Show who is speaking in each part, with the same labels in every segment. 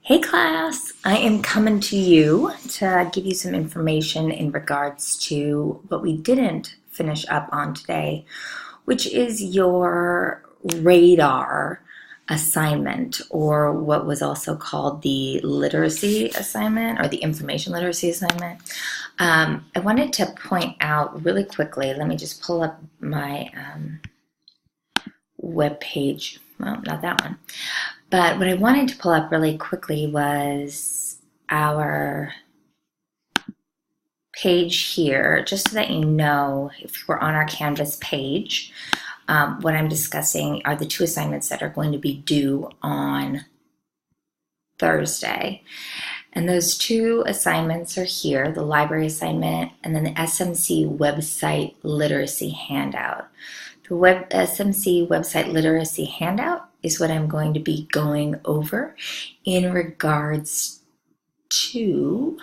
Speaker 1: Hey class, I am coming to you to give you some information in regards to what we didn't finish up on today, which is your radar assignment, or what was also called the literacy assignment or the information literacy assignment. I wanted to point out really quickly, let me just pull up my web page. Well, not that one. But what I wanted to pull up really quickly was our page here, just so that you know, if we're on our Canvas page, what I'm discussing are the two assignments that are going to be due on Thursday. And those two assignments are here, the library assignment and then the SMC website literacy handout. The SMC website literacy handout is what I'm going to be going over in regards to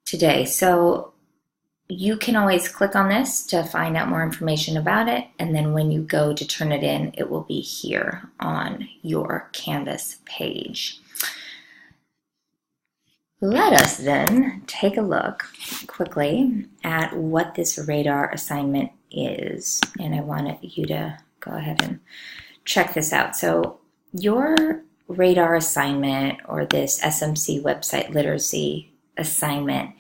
Speaker 1: today. So you can always click on this to find out more information about it, and then when you go to turn it in, it will be here on your Canvas page. Let us then take a look quickly at what this radar assignment is, and I wanted you to go ahead and check this out. So your radar assignment, or this SMC website literacy assignment,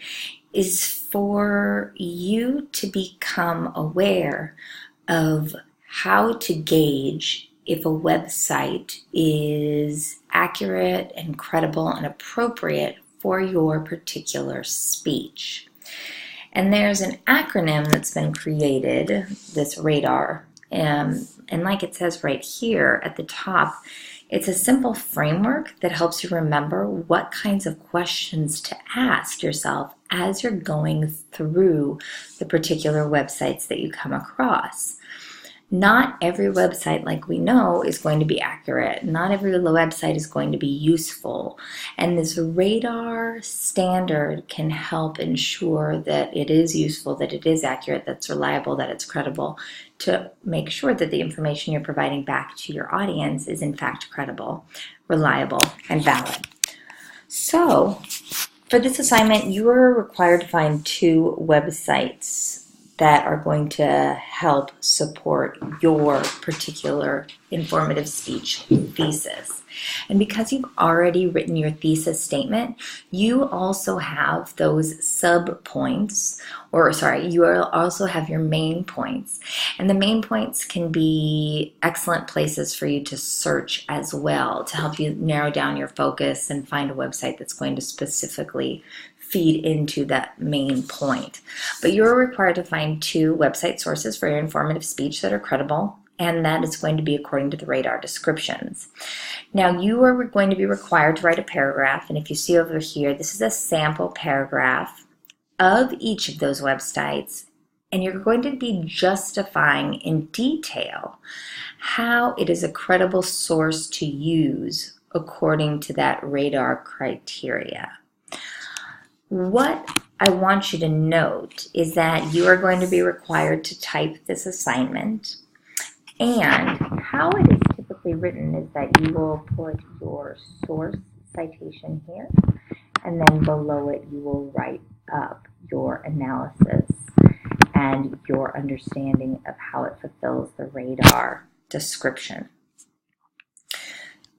Speaker 1: is for you to become aware of how to gauge if a website is accurate and credible and appropriate for your particular speech. And there's an acronym that's been created, this radar, and like it says right here at the top, it's a simple framework that helps you remember what kinds of questions to ask yourself as you're going through the particular websites that you come across. Not every website, like we know, is going to be accurate. Not every website is going to be useful. And this radar standard can help ensure that it is useful, that it is accurate, that's reliable, that it's credible, to make sure that the information you're providing back to your audience is in fact credible, reliable, and valid. So for this assignment, you are required to find two websites that are going to help support your particular informative speech thesis. And because you've already written your thesis statement, you also have those sub-points, you also have your main points. And the main points can be excellent places for you to search as well, to help you narrow down your focus and find a website that's going to specifically feed into that main point. But you're required to find two website sources for your informative speech that are credible, and that is going to be according to the radar descriptions. Now, you are going to be required to write a paragraph, and if you see over here, this is a sample paragraph of each of those websites, and you're going to be justifying in detail how it is a credible source to use according to that radar criteria. What I want you to note is that you are going to be required to type this assignment, and how it is typically written is that you will put your source citation here, and then below it you will write up your analysis and your understanding of how it fulfills the radar description.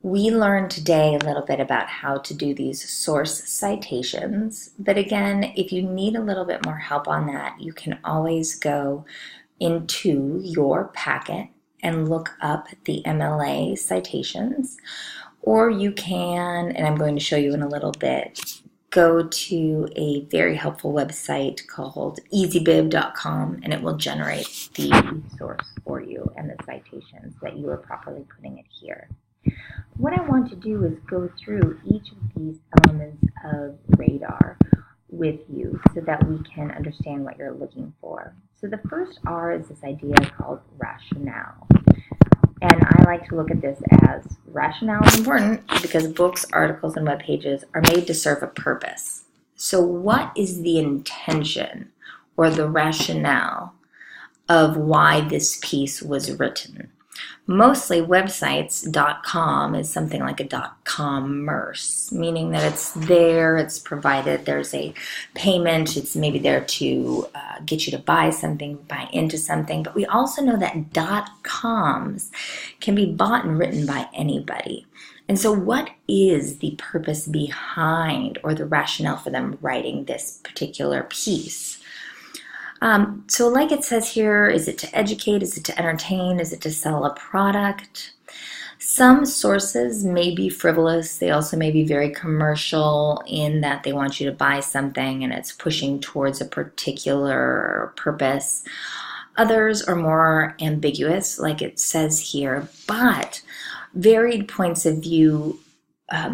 Speaker 1: We learned today a little bit about how to do these source citations, but again, if you need a little bit more help on that, you can always go into your packet and look up the MLA citations, or you can, and I'm going to show you in a little bit, go to a very helpful website called easybib.com, and it will generate the source for you and the citations that you are properly putting it here. What I want to do is go through each of these elements of radar with you so that we can understand what you're looking for. So the first R is this idea called rationale. And I like to look at this as rationale is important because books, articles, and web pages are made to serve a purpose. So what is the intention or the rationale of why this piece was written? Mostly websites.com is something like a .commerce, meaning that it's there, it's provided, there's a payment, it's maybe there to get you to buy something, buy into something. But we also know that .coms can be bought and written by anybody. And so what is the purpose behind or the rationale for them writing this particular piece? So like it says here, is it to educate? Is it to entertain? Is it to sell a product? Some sources may be frivolous. They also may be very commercial in that they want you to buy something and it's pushing towards a particular purpose. Others are more ambiguous, like it says here, but varied points of view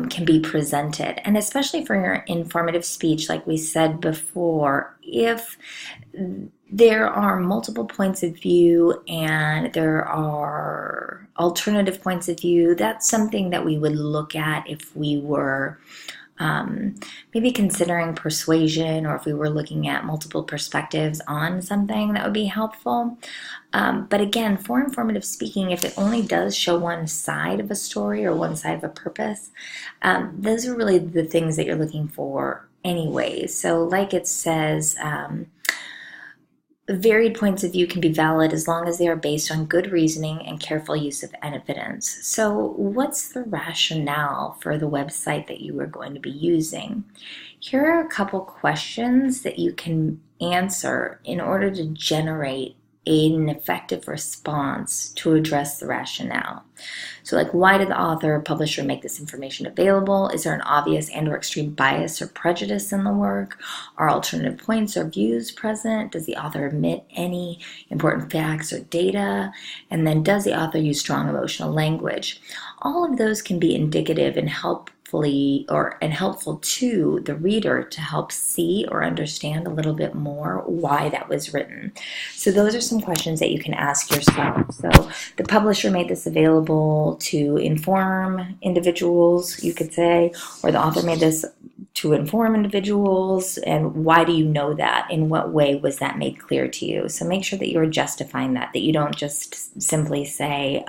Speaker 1: can be presented. And especially for your informative speech, like we said before, if there are multiple points of view and there are alternative points of view, that's something that we would look at if we were maybe considering persuasion, or if we were looking at multiple perspectives on something, that would be helpful. But again, for informative speaking, if it only does show one side of a story or one side of a purpose, those are really the things that you're looking for anyway. So like it says, varied points of view can be valid as long as they are based on good reasoning and careful use of evidence. So what's the rationale for the website that you are going to be using? Here are a couple questions that you can answer in order to generate an effective response to address the rationale. So like, why did the author or publisher make this information available? Is there an obvious and or extreme bias or prejudice in the work? Are alternative points or views present? Does the author omit any important facts or data? And then does the author use strong emotional language? All of those can be indicative and helpful to the reader to help see or understand a little bit more why that was written. So those are some questions that you can ask yourself. So the publisher made this available to inform individuals, you could say, or the author made this to inform individuals, and why do you know that? In what way was that made clear to you? So make sure that you're justifying that you don't just simply say,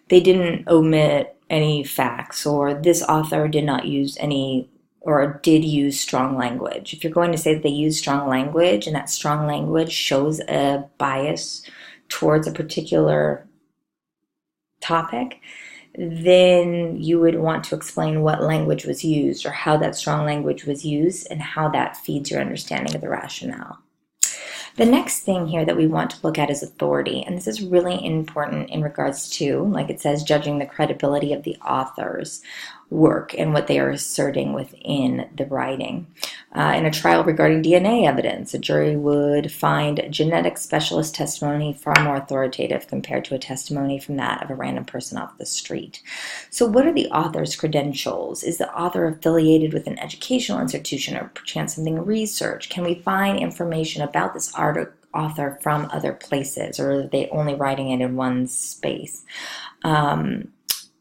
Speaker 1: they didn't omit any facts, or this author did not use any, or did use strong language. If you're going to say that they use strong language and that strong language shows a bias towards a particular topic, then you would want to explain what language was used or how that strong language was used and how that feeds your understanding of the rationale. The next thing here that we want to look at is authority, and this is really important in regards to, like it says, judging the credibility of the author's work and what they are asserting within the writing. In a trial regarding DNA evidence, a jury would find genetic specialist testimony far more authoritative compared to a testimony from that of a random person off the street. So what are the author's credentials? Is the author affiliated with an educational institution or perchance something research? Can we find information about this author from other places, or are they only writing it in one space?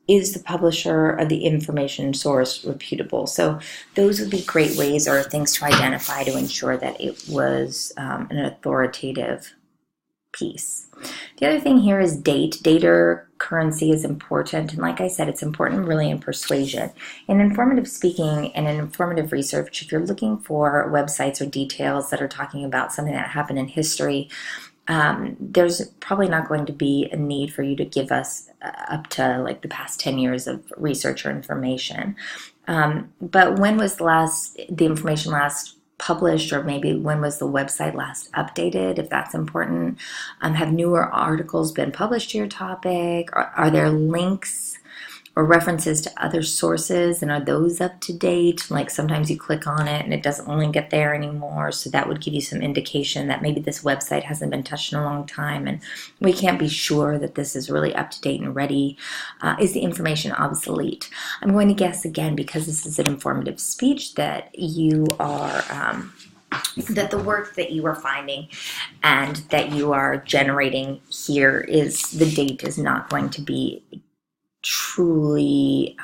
Speaker 1: Is the publisher of the information source reputable? So those would be great ways or things to identify to ensure that it was an authoritative piece. The other thing here is date. Date or currency is important, and like I said, it's important really in persuasion. In informative speaking and in informative research, if you're looking for websites or details that are talking about something that happened in history, there's probably not going to be a need for you to give us up to like the past 10 years of research or information. But when was the information last published, or maybe when was the website last updated, if that's important? Have newer articles been published to your topic? Are there links or references to other sources, and are those up to date? Like sometimes you click on it and it doesn't link it there anymore, so that would give you some indication that maybe this website hasn't been touched in a long time and we can't be sure that this is really up to date and ready. Is the information obsolete? I'm going to guess again, because this is an informative speech, that you are that the work that you are finding and that you are generating here is the date is not going to be truly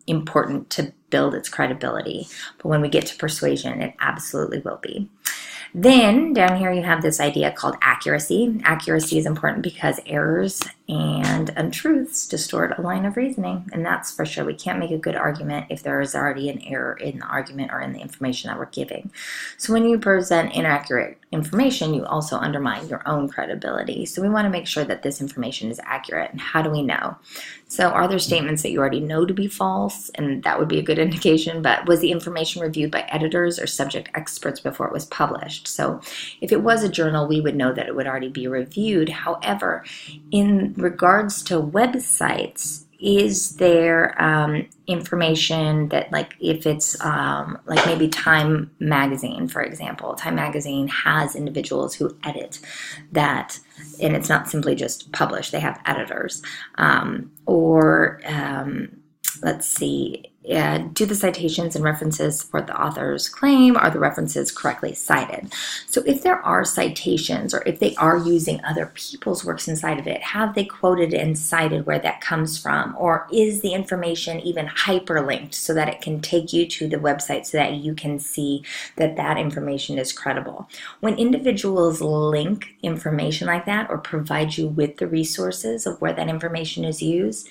Speaker 1: important to build its credibility. But when we get to persuasion, it absolutely will be. Then down here you have this idea called accuracy. Accuracy is important because errors and untruths distort a line of reasoning, and that's for sure. We can't make a good argument if there is already an error in the argument or in the information that we're giving. So when you present inaccurate information, you also undermine your own credibility. So we want to make sure that this information is accurate. And how do we know? So are there statements that you already know to be false? And that would be a good indication, but was the information reviewed by editors or subject experts before it was published? So if it was a journal, we would know that it would already be reviewed. However, in regards to websites, is there information that, like, if it's like maybe Time Magazine, for example, Time Magazine has individuals who edit that, and it's not simply just published, they have editors. Let's see, do the citations and references support the author's claim? Are the references correctly cited? So if there are citations, or if they are using other people's works inside of it, have they quoted and cited where that comes from? Or is the information even hyperlinked so that it can take you to the website so that you can see that that information is credible? When individuals link information like that or provide you with the resources of where that information is used,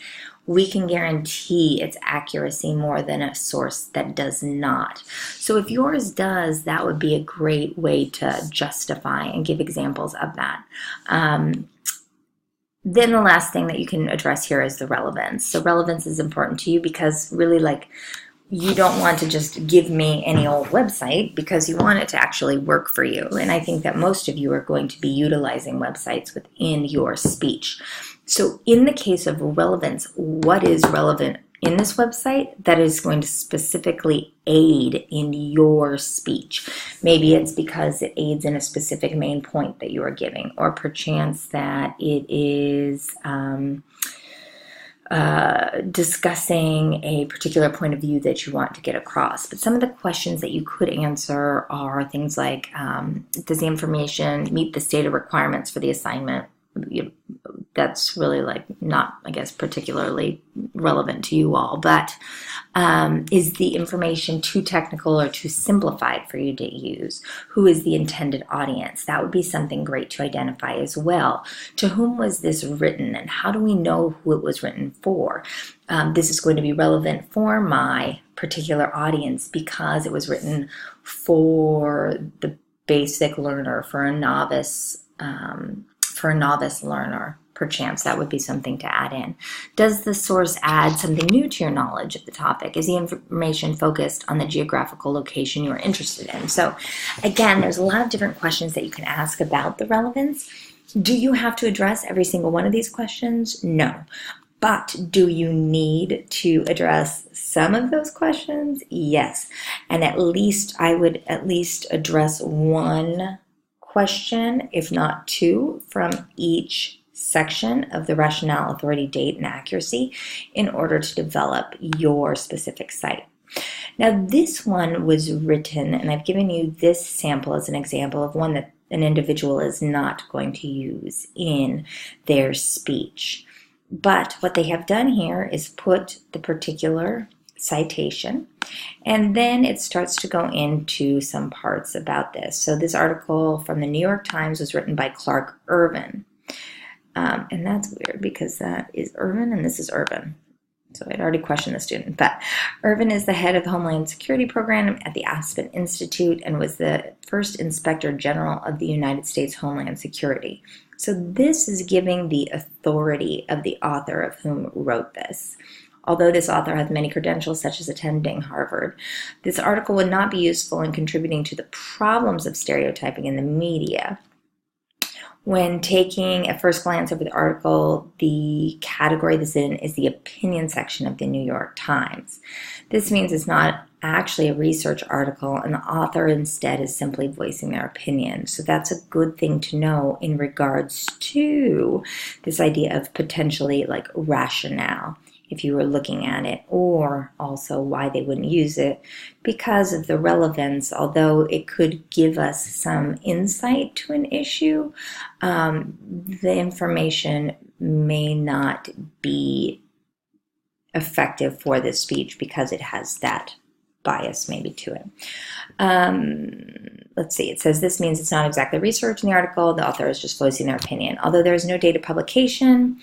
Speaker 1: we can guarantee its accuracy more than a source that does not. So if yours does, that would be a great way to justify and give examples of that. Then the last thing that you can address here is the relevance. So relevance is important to you because really, like, you don't want to just give me any old website, because you want it to actually work for you. And I think that most of you are going to be utilizing websites within your speech. So in the case of relevance, what is relevant in this website that is going to specifically aid in your speech? Maybe it's because it aids in a specific main point that you are giving, or perchance that it is discussing a particular point of view that you want to get across. But some of the questions that you could answer are things like, does the information meet the stated requirements for the assignment? That's really, like, not, I guess, particularly relevant to you all, but is the information too technical or too simplified for you to use? Who is the intended audience? That would be something great to identify as well. To whom was this written, and how do we know who it was written for? This is going to be relevant for my particular audience because it was written for the basic learner, for a novice learner. Perchance that would be something to add in. Does the source add something new to your knowledge of the topic? Is the information focused on the geographical location you're interested in? So again, there's a lot of different questions that you can ask about the relevance. Do you have to address every single one of these questions? No. But do you need to address some of those questions? Yes. And I would at least address one question, if not two, from each section of the rationale, authority, date, and accuracy in order to develop your specific site. Now, this one was written, and I've given you this sample as an example of one that an individual is not going to use in their speech. But what they have done here is put the particular citation, and then it starts to go into some parts about this. So this article from the New York Times was written by Clark Ervin. And that's weird because that is Irvin and this is Irvin. So I'd already questioned the student. But Irvin is the head of the Homeland Security Program at the Aspen Institute and was the first Inspector General of the United States Homeland Security. So this is giving the authority of the author of whom wrote this. Although this author has many credentials, such as attending Harvard, this article would not be useful in contributing to the problems of stereotyping in the media. When taking a first glance over the article, the category this in is the opinion section of the New York Times. This means it's not actually a research article, and the author instead is simply voicing their opinion. So that's a good thing to know in regards to this idea of potentially like rationale, if you were looking at it, or also why they wouldn't use it because of the relevance. Although it could give us some insight to an issue, the information may not be effective for this speech because it has that bias maybe to it. Let's see, it says this means it's not exactly research in the article. The author is just voicing their opinion. Although there is no data publication,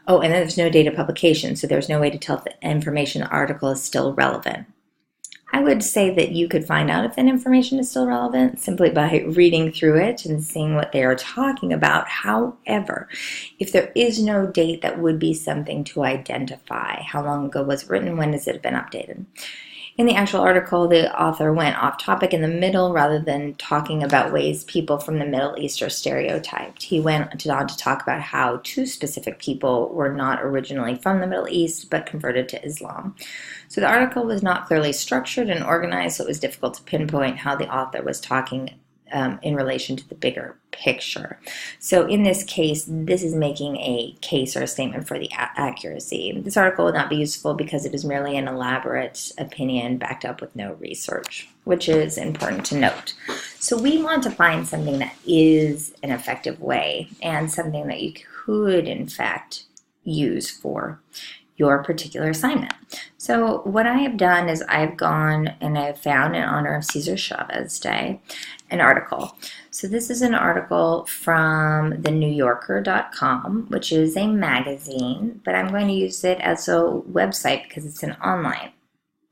Speaker 1: and then there's no data publication, so there's no way to tell if the information in the article is still relevant. I would say that you could find out if that information is still relevant simply by reading through it and seeing what they are talking about. However, if there is no date, that would be something to identify. How long ago was it written? When has it been updated? In the actual article, the author went off topic in the middle rather than talking about ways people from the Middle East are stereotyped. He went on to talk about how two specific people were not originally from the Middle East but converted to Islam. So the article was not clearly structured and organized, so it was difficult to pinpoint how the author was talking in relation to the bigger picture. So in this case, this is making a case or a statement for the accuracy. This article will not be useful because it is merely an elaborate opinion backed up with no research, which is important to note. So we want to find something that is an effective way and something that you could, in fact, use for your particular assignment. So what I have done is I've gone and I've found, in honor of Cesar Chavez Day, an article. So this is an article from thenewyorker.com, which is a magazine, but I'm going to use it as a website because it's an online,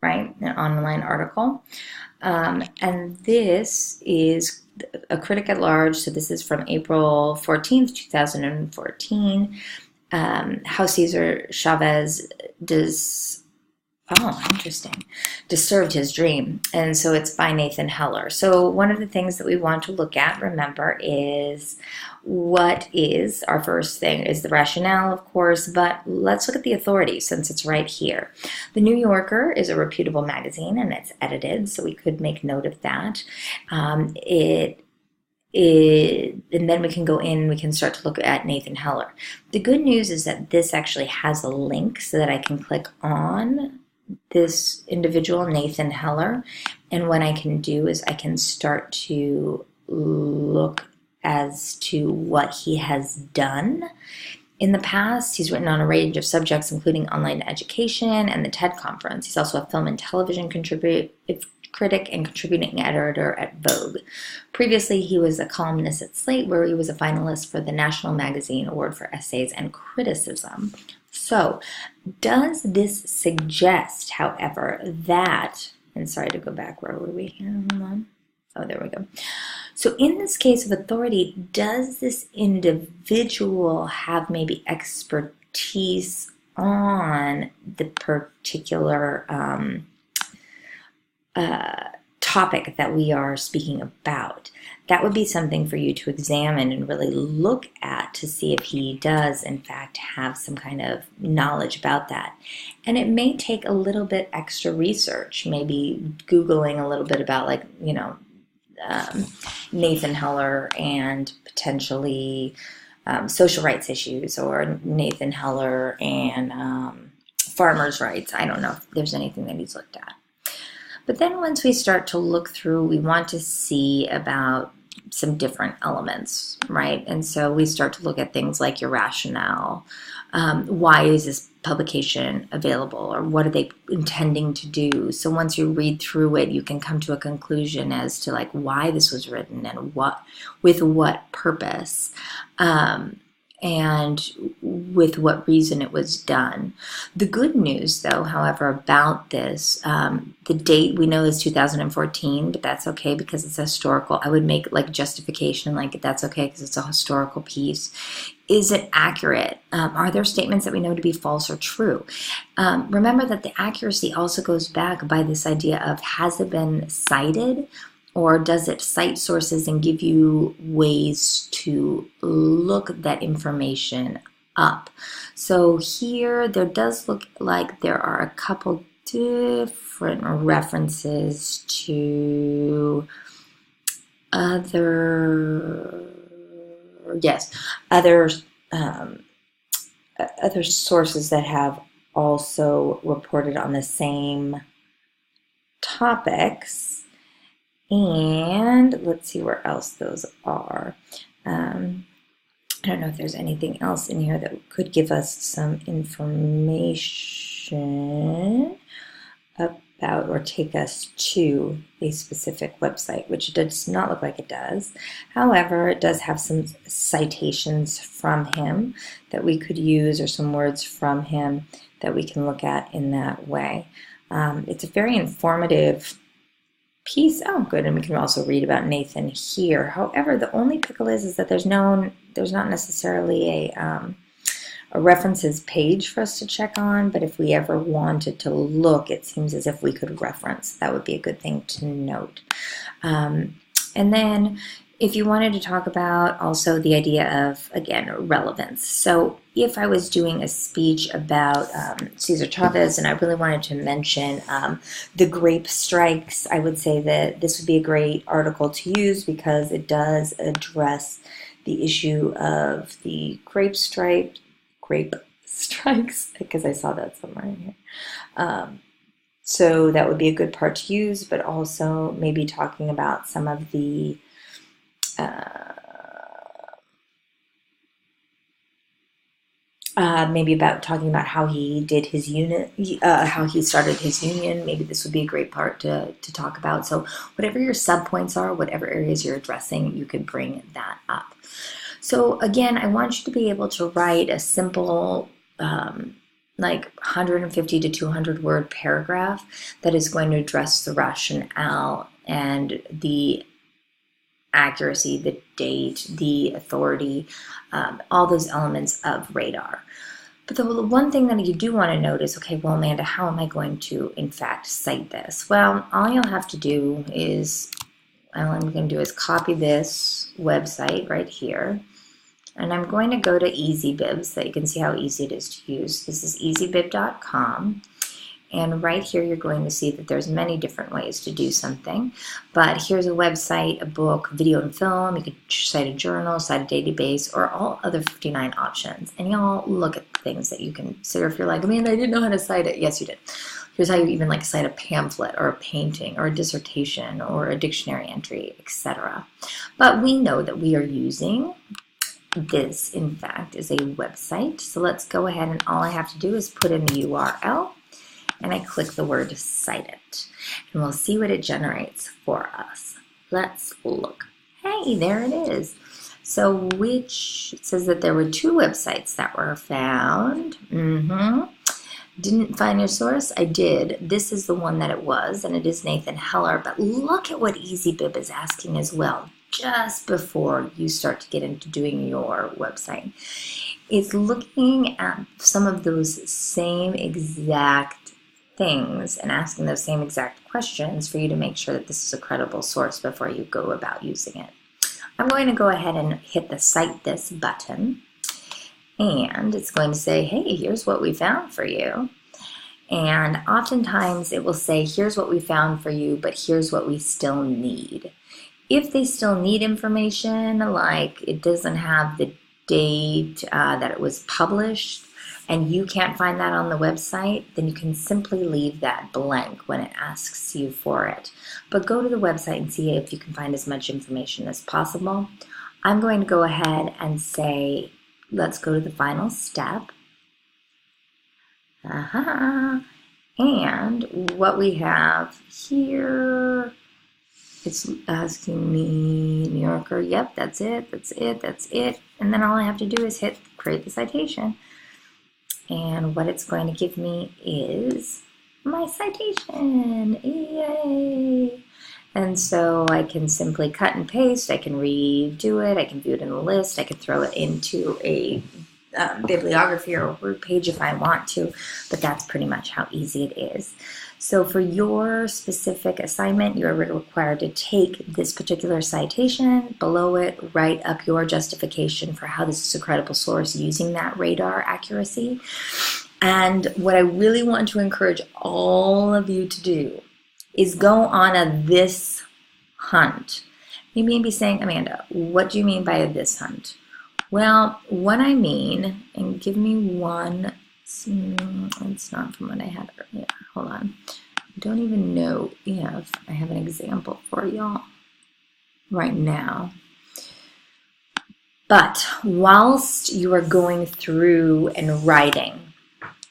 Speaker 1: right? An online article. And this is a critic at large. So this is from April 14th, 2014. How Cesar Chavez disturbed his dream. And so it's by Nathan Heller. So one of the things that we want to look at, remember, is what is, our first thing is the rationale, of course, but let's look at the authority since it's right here. The New Yorker is a reputable magazine and it's edited, so we could make note of that. And then we can go in and we can start to look at Nathan Heller. The good news is that this actually has a link so that I can click on this individual, Nathan Heller, and what I can do is I can start to look as to what he has done. In the past, he's written on a range of subjects, including online education and the TED Conference. He's also a film and television critic and contributing editor at Vogue. Previously, he was a columnist at Slate, where he was a finalist for the National Magazine Award for Essays and Criticism. So, does this suggest, however, that, and sorry to go back, where were we? Hold on. Oh, there we go. So in this case of authority, does this individual have maybe expertise on the particular topic that we are speaking about? That would be something for you to examine and really look at to see if he does, in fact, have some kind of knowledge about that. And it may take a little bit extra research, maybe Googling a little bit about, like, Nathan Heller and potentially social rights issues, or Nathan Heller and farmers' rights. I don't know if there's anything that he's looked at. But then once we start to look through, we want to see about some different elements, right? And so we start to look at things like your rationale. Why is this publication available, or what are they intending to do? So once you read through it, you can come to a conclusion as to like why this was written and with what purpose. And with what reason it was done. The good news, though, however, about this, the date we know is 2014, but that's okay because it's historical. I would make like justification, like that's okay because it's a historical piece. Is it accurate? Are there statements that we know to be false or true? Remember that the accuracy also goes back by this idea of, has it been cited? Or does it cite sources and give you ways to look that information up? So here, there does look like there are a couple different references to other sources that have also reported on the same topics. And let's see where else those are. I don't know if there's anything else in here that could give us some information. about or take us to a specific website, which does not look like it does. However, it does have some citations from him that we could use, or some words from him that we can look at in that way. It's a very informative piece. Oh, good. And we can also read about Nathan here. However, the only pickle is that there's not necessarily a references page for us to check on, but if we ever wanted to look, it seems as if we could reference. That would be a good thing to note. And then if you wanted to talk about also the idea of, again, relevance. So if I was doing a speech about Cesar Chavez and I really wanted to mention the grape strikes, I would say that this would be a great article to use because it does address the issue of the grape strikes, because I saw that somewhere in here. So that would be a good part to use, but also maybe talking about some of the maybe about talking about how he did his unit, how he started his union. Maybe this would be a great part to talk about. So whatever your subpoints are, whatever areas you're addressing, you could bring that up. So again, I want you to be able to write a simple like 150 to 200 word paragraph that is going to address the rationale and the accuracy, the date, the authority, all those elements of radar. But the one thing that you do want to note is, okay, well, Amanda, how am I going to, in fact, cite this? Well, all you'll have to do is, all I'm going to do is copy this website right here. And I'm going to go to EasyBib so that you can see how easy it is to use. This is easybib.com. And right here, you're going to see that there's many different ways to do something. But here's a website, a book, video and film. You could cite a journal, cite a database, or all other 59 options. And y'all look at things that you can consider if you're like, I mean, I didn't know how to cite it. Yes, you did. Here's how you even like cite a pamphlet or a painting or a dissertation or a dictionary entry, etc. But we know that we are using this, in fact, is a website. So let's go ahead, and all I have to do is put in the URL. And I click the word cite it. And we'll see what it generates for us. Let's look. Hey, there it is. So it says that there were 2 websites that were found. Didn't find your source? I did. This is the one that it was, and it is Nathan Heller. But look at what EasyBib is asking as well, just before you start to get into doing your website. It's looking at some of those same exact things and asking those same exact questions for you to make sure that this is a credible source before you go about using it. I'm going to go ahead and hit the Cite This button, and it's going to say, hey, here's what we found for you. And oftentimes it will say, here's what we found for you, but here's what we still need. If they still need information, like it doesn't have the date that it was published, and you can't find that on the website, then you can simply leave that blank when it asks you for it. But go to the website and see if you can find as much information as possible. I'm going to go ahead and say, let's go to the final step. And what we have here, it's asking me New Yorker. Yep, that's it, that's it, that's it. And then all I have to do is hit create the citation. And what it's going to give me is my citation. Yay! And so I can simply cut and paste. I can redo it. I can view it in a list. I can throw it into a bibliography or a word page if I want to. But that's pretty much how easy it is. So for your specific assignment, you are required to take this particular citation, below it, write up your justification for how this is a credible source using that radar accuracy. And what I really want to encourage all of you to do is go on a this hunt. You may be saying, Amanda, what do you mean by a this hunt? Well, what I mean, and give me one. It's not from what I had earlier. Hold on. I don't even know if I have an example for y'all right now. But whilst you are going through and writing,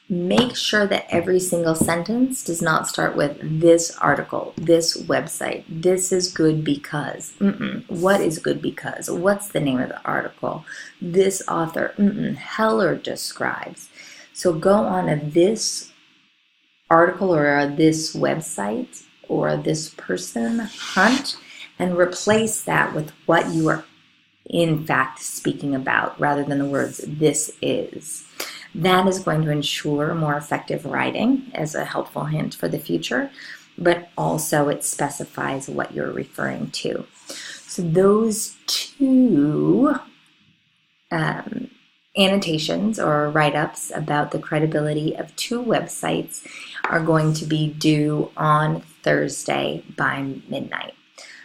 Speaker 1: make sure that every single sentence does not start with this article, this website, this is good because. What is good because? What's the name of the article? This author, Heller describes. So go on a this article or a this website or a this person hunt and replace that with what you are in fact speaking about rather than the words this is. That is going to ensure more effective writing as a helpful hint for the future, but also it specifies what you're referring to. So those two annotations or write-ups about the credibility of two websites are going to be due on Thursday by midnight.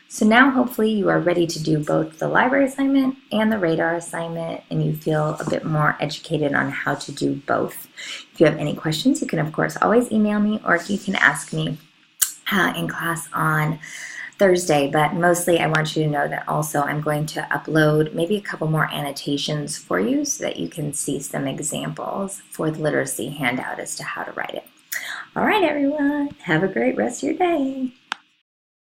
Speaker 1: So now hopefully you are ready to do both the library assignment and the radar assignment, and you feel a bit more educated on how to do both. If you have any questions, you can of course always email me, or you can ask me in class on Thursday, but mostly I want you to know that also I'm going to upload maybe a couple more annotations for you so that you can see some examples for the literacy handout as to how to write it. All right, everyone, have a great rest of your day.